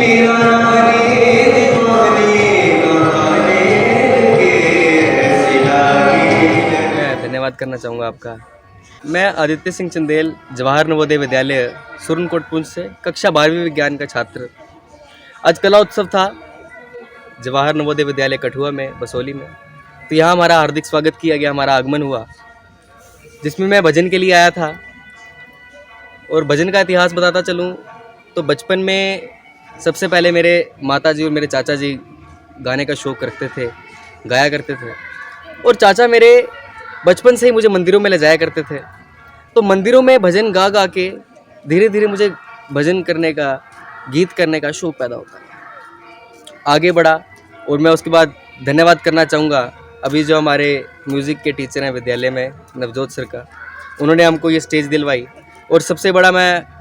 मैं धन्यवाद करना चाहूँगा आपका। मैं आदित्य सिंह चंदेल, जवाहर नवोदय विद्यालय सुरनकोट पुंछ से कक्षा 12वीं विज्ञान का छात्र। आज कला उत्सव था जवाहर नवोदय विद्यालय कठुआ में, बसोली में। तो यहाँ हमारा हार्दिक स्वागत किया गया, हमारा आगमन हुआ, जिसमें मैं भजन के लिए आया था। और भजन का इतिहास बताता चलूँ तो बचपन में सबसे पहले मेरे माताजी और मेरे चाचा जी गाने का शौक़ रखते थे, गाया करते थे। और चाचा मेरे बचपन से ही मुझे मंदिरों में ले जाया करते थे। तो मंदिरों में भजन गा गा के धीरे धीरे मुझे भजन करने का, गीत करने का शौक़ पैदा होता है। आगे बढ़ा और मैं उसके बाद धन्यवाद करना चाहूँगा अभी जो हमारे म्यूज़िक के टीचर हैं विद्यालय में, नवजोत सर का। उन्होंने हमको ये स्टेज दिलवाई। और सबसे बड़ा मैं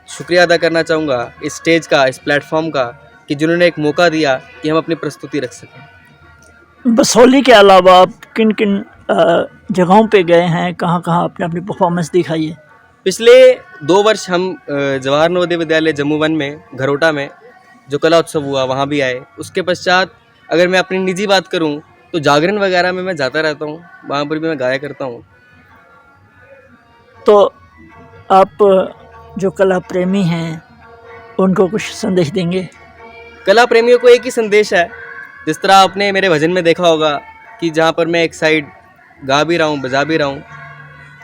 शुक्रिया अदा करना चाहूँगा इस स्टेज का, इस प्लेटफॉर्म का, कि जिन्होंने एक मौका दिया कि हम अपनी प्रस्तुति रख सकें। बसोली के अलावा आप किन किन जगहों पे गए हैं, कहाँ कहाँ आपने अपनी परफॉर्मेंस दिखाई है? पिछले 2 वर्ष हम जवाहर नवोदय विद्यालय जम्मू 1 में, घरोटा में जो कला उत्सव हुआ वहाँ भी आए। उसके पश्चात अगर मैं अपनी निजी बात करूँ तो जागरण वगैरह में मैं जाता रहता हूँ, वहाँ पर भी मैं गाया करता हूँ। तो आप जो कला प्रेमी हैं उनको कुछ संदेश देंगे? कला प्रेमियों को एक ही संदेश है, जिस तरह आपने मेरे भजन में देखा होगा कि जहाँ पर मैं एक साइड गा भी रहा हूँ, बजा भी रहा हूँ।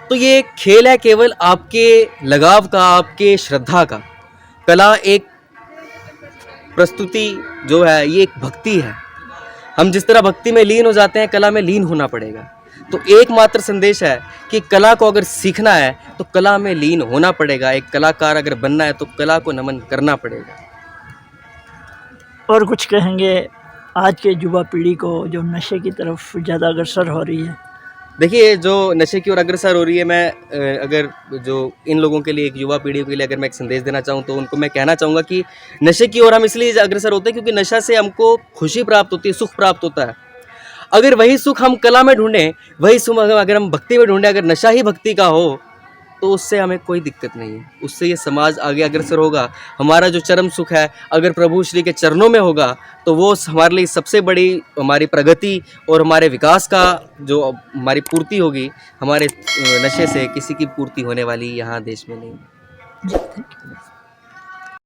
तो ये एक खेल है केवल आपके लगाव का, आपके श्रद्धा का। कला एक प्रस्तुति जो है ये एक भक्ति है। हम जिस तरह भक्ति में लीन हो जाते हैं, कला में लीन होना पड़ेगा। तो एकमात्र संदेश है कि कला को अगर सीखना है तो कला में लीन होना पड़ेगा। एक कलाकार अगर बनना है तो कला को नमन करना पड़ेगा। और कुछ कहेंगे आज के युवा पीढ़ी को जो नशे की तरफ ज़्यादा अग्रसर हो रही है? देखिए, जो नशे की ओर अग्रसर हो रही है, मैं अगर जो इन लोगों के लिए, एक युवा पीढ़ी के लिए अगर मैं एक संदेश देना चाहूँ तो उनको मैं कहना चाहूँगा कि नशे की ओर हम इसलिए अग्रसर होते हैं क्योंकि नशा से हमको खुशी प्राप्त होती है, सुख प्राप्त होता है। अगर वही सुख हम कला में ढूंढें, वही सुख अगर हम भक्ति में ढूंढें, अगर नशा ही भक्ति का हो तो उससे हमें कोई दिक्कत नहीं है। उससे ये समाज आगे अग्रसर होगा। हमारा जो चरम सुख है अगर प्रभु श्री के चरणों में होगा तो वो हमारे लिए सबसे बड़ी हमारी प्रगति और हमारे विकास का जो हमारी पूर्ति होगी। हमारे नशे से किसी की पूर्ति होने वाली यहाँ देश में नहीं है।